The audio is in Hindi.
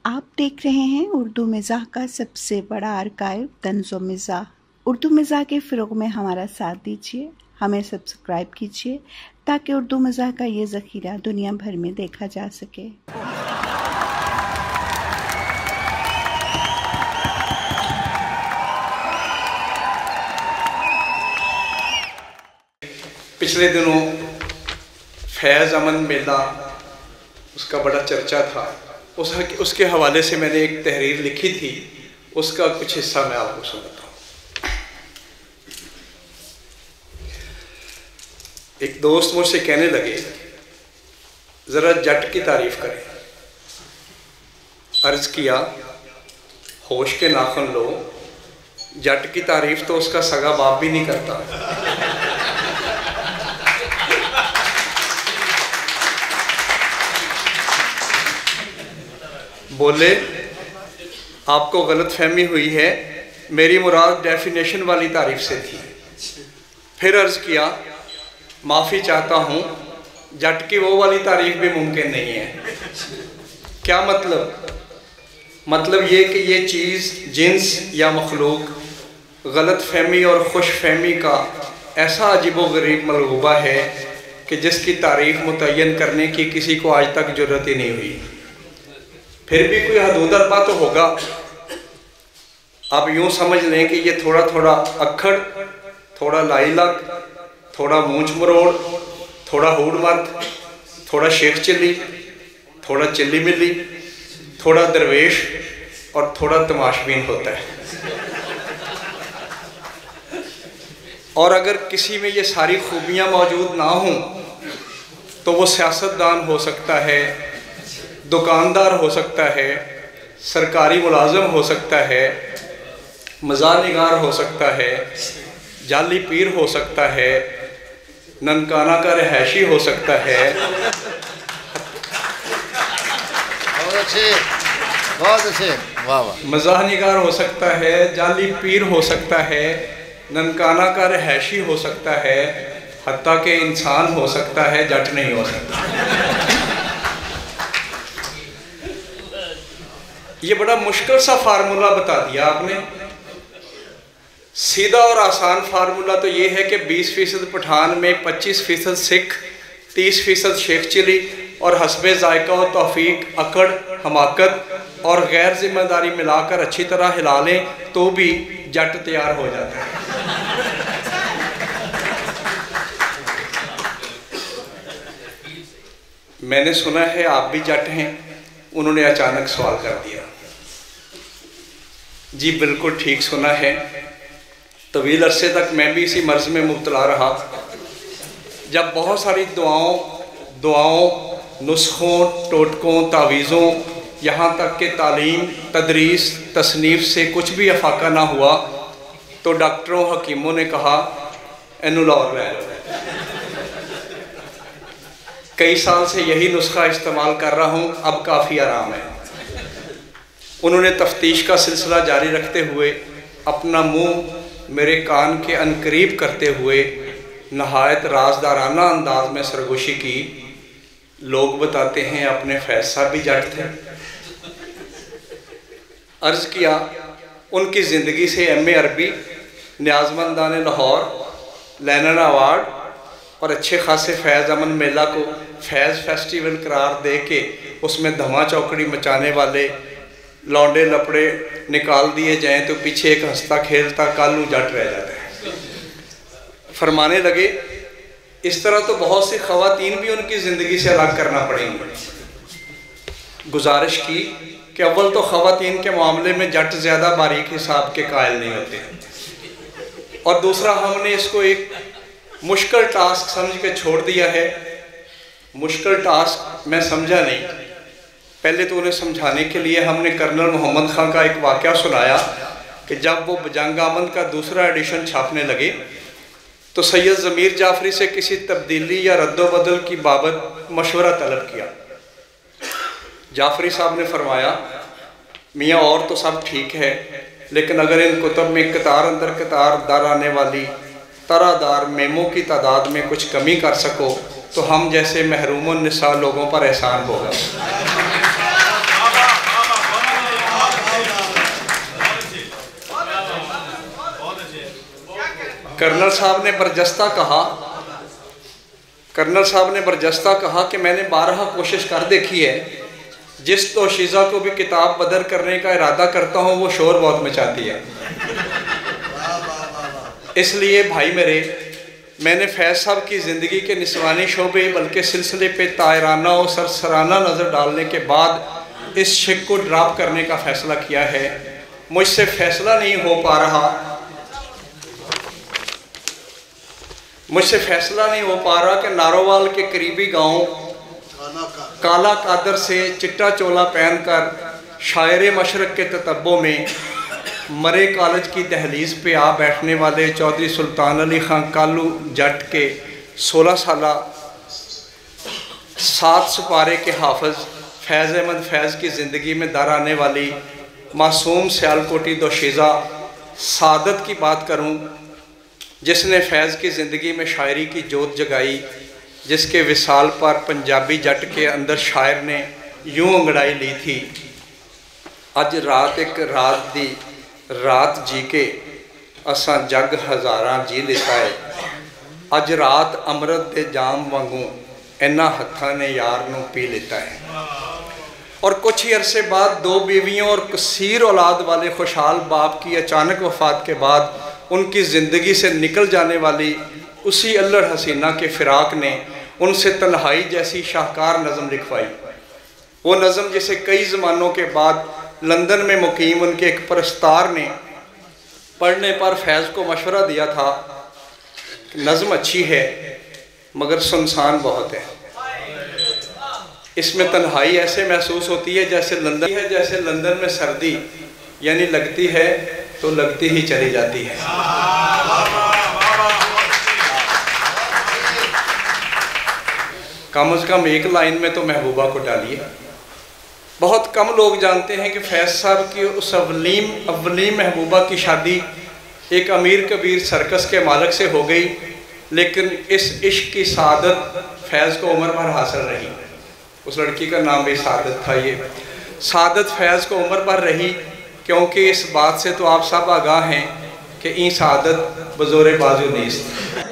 आप देख रहे हैं उर्दू मिज़ाह का सबसे बड़ा आर्काइव तंज़ो मिज़ाह। उर्दू मिज़ाह के फ़रोग़ में हमारा साथ दीजिए, हमें सब्सक्राइब कीजिए ताकि उर्दू मिज़ाह का ये ज़ख़ीरा दुनिया भर में देखा जा सके। पिछले दिनों फैज़ अमन मेला उसका बड़ा चर्चा था, उसके हवाले से मैंने एक तहरीर लिखी थी, उसका कुछ हिस्सा मैं आपको सुनाता हूँ। एक दोस्त मुझसे कहने लगे ज़रा जट की तारीफ़ करें। अर्ज़ किया होश के नाखुन लो, जट की तारीफ़ तो उसका सगा बाप भी नहीं करता। बोले आपको गलत फहमी हुई है, मेरी मुराद डेफिनेशन वाली तारीफ से थी। फिर अर्ज़ किया माफ़ी चाहता हूँ, जट की वो वाली तारीफ भी मुमकिन नहीं है। क्या मतलब ये कि ये चीज़ जिन्स या मखलूक गलत फहमी और खुश फहमी का ऐसा अजीब व गरीब मलगूबा है कि जिसकी तारीफ मुतय्यन करने की किसी को आज तक ज़रूरत ही नहीं हुई। फिर भी कोई हदूदरबा तो होगा। आप यूँ समझ लें कि ये थोड़ा थोड़ा अक्खड़, थोड़ा लाइलक, थोड़ा मूंछ मरोड़, थोड़ा हुड़ मर्द, थोड़ा शेख चिल्ली, थोड़ा चिल्ली मिल्ली, थोड़ा दरवेश और थोड़ा तमाशबीन होता है। और अगर किसी में ये सारी खूबियाँ मौजूद ना हों तो वो सियासतदान हो सकता है, दुकानदार हो सकता है, सरकारी मुलाजम हो सकता है, मज़ानिगार हो सकता है, जाली पीर हो सकता है, ननकाना का रहायशी हो सकता है, बहुत अच्छे, वाह वाह, मज़ानिगार हो सकता है, जाली पीर हो सकता है, ननकाना का रहायशी हो सकता है, हत्ता के इंसान हो सकता है, जट नहीं हो सकता। ये बड़ा मुश्किल सा फार्मूला बता दिया आपने। सीधा और आसान फार्मूला तो ये है कि 20% पठान में 25% सिख, 30% शेख चिली और हस्बे जायका और तौफीक, अकड़, हमाकत और गैर जिम्मेदारी मिलाकर अच्छी तरह हिला लें तो भी जट तैयार हो जाता है। मैंने सुना है आप भी जट हैं। उन्होंने अचानक सवाल कर दिया। जी बिल्कुल ठीक सुना है। तवील अरसे तक मैं भी इसी मर्ज़ में मुब्तला रहा। जब बहुत सारी दुआओं, नुस्खों, टोटकों, तावीज़ों, यहाँ तक कि तालीम, तदरीस, तसनीफ़ से कुछ भी अफाका ना हुआ तो डॉक्टरों, हकीमों ने कहा एनुलॉर ले लो। कई साल से यही नुस्खा इस्तेमाल कर रहा हूँ, अब काफ़ी आराम है। उन्होंने तफ्तीश का सिलसिला जारी रखते हुए अपना मुंह मेरे कान के अनकरीब करते हुए नहायत राजदाराना अंदाज में सरगोशी की। लोग बताते हैं अपने फैज़ साहब भी जट थे। अर्ज़ किया उनकी ज़िंदगी से MA अरबी, न्याज़मंदान लाहौर, लेनन अवार्ड और अच्छे खासे फैज़ अमन मेला को फैज़ फेस्टिवल करार दे के उसमें धमा चौकड़ी मचाने वाले लौंडे लपड़े निकाल दिए जाएं तो पीछे एक हंसता खेलता कालू जट रह जाता है। फरमाने लगे इस तरह तो बहुत सी ख़वातीन भी उनकी ज़िंदगी से अलग करना पड़ेंगी। गुजारिश की कि अव्वल तो ख़वातीन के मामले में जट ज़्यादा बारीक हिसाब के कायल नहीं होते, और दूसरा हमने इसको एक मुश्किल टास्क समझ के छोड़ दिया है। मुश्किल टास्क मैं समझा नहीं। पहले तो उन्हें समझाने के लिए हमने कर्नल मोहम्मद खां का एक वाक़या सुनाया कि जब वो बजंग आमद का दूसरा एडिशन छापने लगे तो सैयद ज़मीर जाफरी से किसी तब्दीली या रद्दोबदल की बाबत मशवरा तलब किया। जाफरी साहब ने फरमाया मियाँ और तो सब ठीक है, लेकिन अगर इन कुतब में कतार अंदर कतार दर आने वाली तरादार मेमों की तादाद में कुछ कमी कर सको तो हम जैसे महरूमुन निसा लोगों पर एहसान होगा। कर्नल साहब ने बरजस्ता कहा कि मैंने 12 कोशिश कर देखी है, जिस तोशीज़ा को भी किताब बदर करने का इरादा करता हूँ वो शोर बहुत मचाती है। इसलिए भाई मेरे, मैंने फैज़ साहब की ज़िंदगी के निस्वानी शोबे बल्कि सिलसिले पे तायराना और सरसराना नज़र डालने के बाद इस शिक को ड्रॉप करने का फ़ैसला किया है। मुझसे फ़ैसला नहीं हो पा रहा कि नारोवाल के करीबी गांव काला कादर से चिट्टा चोला पहनकर शायर मशरक के ततब्बो में मरे कॉलेज की दहलीज पे आ बैठने वाले चौधरी सुल्तान अली खां कालू जट के 16 साला 7 सिपारे के हाफिज फैज़ अहमद फैज़ की ज़िंदगी में दर आने वाली मासूम सियालकोटी दोशीज़ा सादत की बात करूं, जिसने फैज़ की ज़िंदगी में शायरी की जोत जगाई, जिसके विसाल पर पंजाबी जट के अंदर शायर ने यूं अंगड़ाई ली थी। अज रात एक रात दी रात जी के असां जग हज़ारां जी लेता है, अज रात अमृत दे जाम वांगू इन्हां हत्थां ने यार नूं पी लेता है। और कुछ ही अरसे बाद 2 बीवियों और कसीर औलाद वाले खुशहाल बाप की अचानक वफ़ात के बाद उनकी ज़िंदगी से निकल जाने वाली उसी अल्लड़ हसीना के फ़िराक ने उनसे तन्हाई जैसी शाहकार नज़म लिखवाई। वो नज़म जिसे कई ज़मानों के बाद लंदन में मुकीम उनके एक परस्तार ने पढ़ने पर फैज़ को मशवरा दिया था कि नज़म अच्छी है मगर सुनसान बहुत है, इसमें तन्हाई ऐसे महसूस होती है जैसे लंदन में सर्दी, यानी लगती है तो लगती ही चली जाती है। कम से कम एक लाइन में तो महबूबा को डालिए। बहुत कम लोग जानते हैं कि फैज़ साहब की उस अवली महबूबा की शादी एक अमीर कबीर सर्कस के मालिक से हो गई, लेकिन इस इश्क की सादत फैज़ को उम्र भर हासिल रही। उस लड़की का नाम भी सादत था। ये सादत फैज़ को उम्र भर रही, क्योंकि इस बात से तो आप सब आगाह हैं कि ई सादत बज़ोरे बाजू नीस्त।